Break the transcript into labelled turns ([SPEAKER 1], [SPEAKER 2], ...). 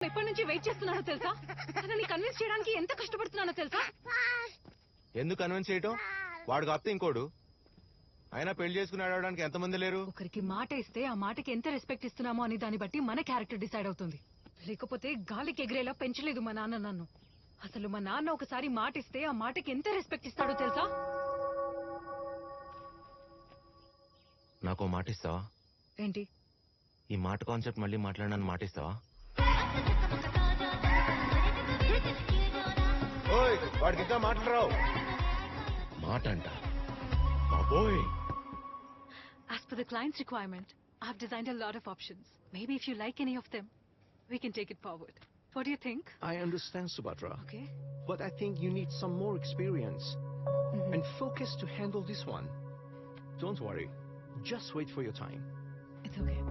[SPEAKER 1] ఎప్పటి నుంచి వెయిట్ చేస్తున్నానో తెలుసా? తనని కన్విన్స్ చేయడానికి ఎంత కష్టపడుతున్నానో తెలుసా?
[SPEAKER 2] ఎందుకు కన్విన్స్ చేయటం? వాడు కాకపోతే ఇంకోడు. అయినా పెళ్లి చేసుకుని ఆడడానికి ఎంతమంది లేరు?
[SPEAKER 1] ఒకరికి మాట ఇస్తే ఆ మాటకి ఎంత రెస్పెక్ట్ ఇస్తున్నామో అని దాన్ని బట్టి మన క్యారెక్టర్ డిసైడ్ అవుతుంది. లేకపోతే గాలికి ఎగిరేలా పెంచలేదు మా నాన్న నన్ను. అసలు మా నాన్న ఒకసారి మాట ఇస్తే ఆ మాటకి ఎంత రెస్పెక్ట్ ఇస్తాడో తెలుసా?
[SPEAKER 2] నాకు మాట ఇస్తావా?
[SPEAKER 1] ఏంటి?
[SPEAKER 2] ఈ మాట కాన్సెప్ట్ మళ్ళీ మాట్లాడనని మాట ఇస్తావా? వాడికి ఇంకా మాటలు రావు. మాట అంట బాబోయ్.
[SPEAKER 1] As per the client's requirement, I've designed a lot of options. Maybe if you like any of them, we can take it forward. What do you think?
[SPEAKER 3] I understand, Subhadra.
[SPEAKER 1] Okay.
[SPEAKER 3] But I think you need some more experience and focus to handle this one. Don't worry. Just wait for your time.
[SPEAKER 1] It's okay.